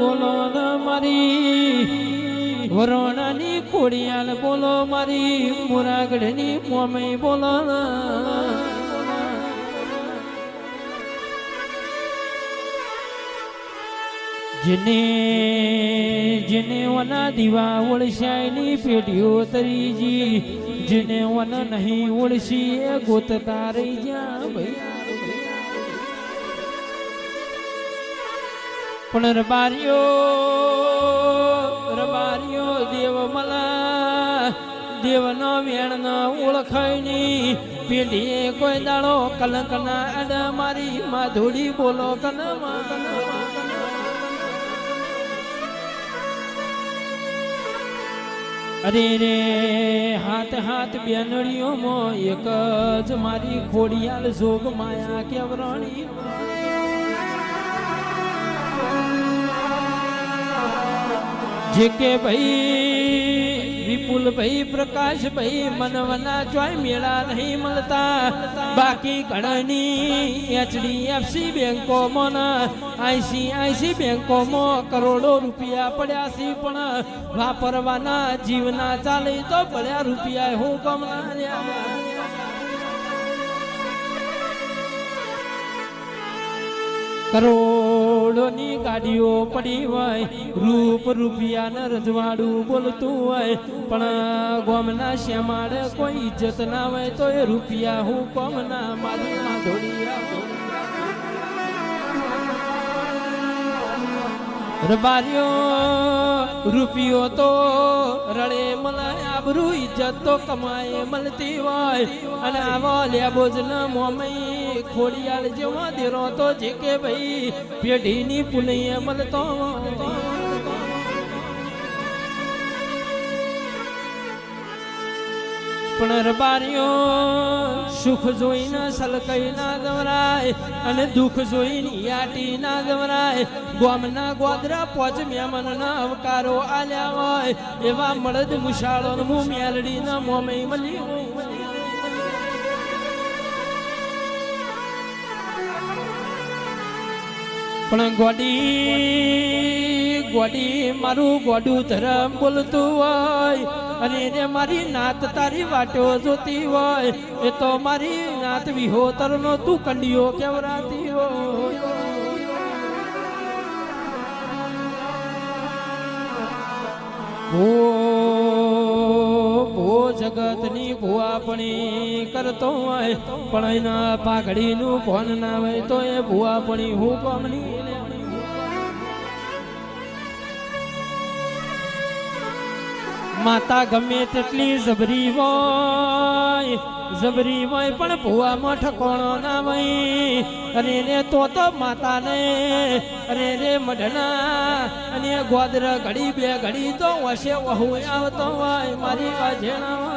બોલો ન મારી વરોણાની ખોડિયાલ બોલો મારી મુરાગઢની મોમે બોલો ન જેને વના દીવા ઓળશાયની પેઢીઓ તરીજી જેને વન નહીં ઓળશી એ ગોતતા રહી જા ભાઈ પણ રબારીઓ દેવ મલા દેવનો વેણ ન ઓળખાયની પેઢીએ કોઈ દાડો કલંકના અડા મારી માધુડી બોલો કનમાં અરે રે હાથ હાથ બેનડીઓમાં એક જ મારી ખોડિયાલ જોગ માયા કેવરણી જે કે ભાઈ વિપુલ ભાઈ પ્રકાશ ભાઈ મનવના ચોય મેળા નહીં મળતા બાકી ઘણાની HDFC બેંકોમાં ICICI બેંકોમાં કરોડો રૂપિયા પડ્યા છે પણ વાપરવાના જીવના ચાલે તો પડ્યા રૂપિયા હું કમના કરોડોની ગાડીઓ પડી હોય રૂપ રૂપિયાના રજવાડું બોલતું હોય પણ ગોમના શ્યામાડે કોઈ ઇજ્જત ના હોય તો એ રૂપિયા હું કોમના મારી માધોડિયા રબારીઓ રૂપિયો તો રડે મળે આબરૂ ઇજ્જત તો કમાએ મળતી હોય અને આવો લેબોજ ન મોમઈ ખોડિયાલ જેવો દેરો તો જે કે ભાઈ પેઢીની પુનૈયા મળતો પણ રબારીઓ સુખ જોઈને સલકઈ ના દવરાય અને દુઃખ જોઈને યાટી ના દવરાય ગોમના ગોદરા પોચ મહેમાનના અવકારો આલ્યા હોય એવા મળદ મુશાળો હું મેલડીના મોમે મળી પણ ગોડી મારું ગોડું ધરમ બોલતું હોય અને એને મારી નાત તારી વાટો જોતી હોય એ તો મારી નાત વિહોતર નો તું કંડિયો કેવરાતી હોય ભો જગતની ભુવાપણી કરતો હોય પણ એના પાઘડીનું ભોન ના હોય તો એ ભુવાપણી હું કોમની માતા ગમે તેટલી જબરી હોય પણ ભુવામાં ઠકોણો ના હોય અને એને તો માતા ને અરે રે મઢના અને ગોદર ઘડી બે ઘડી તો વસે વહુ આવતો હોય મારી વાજેણા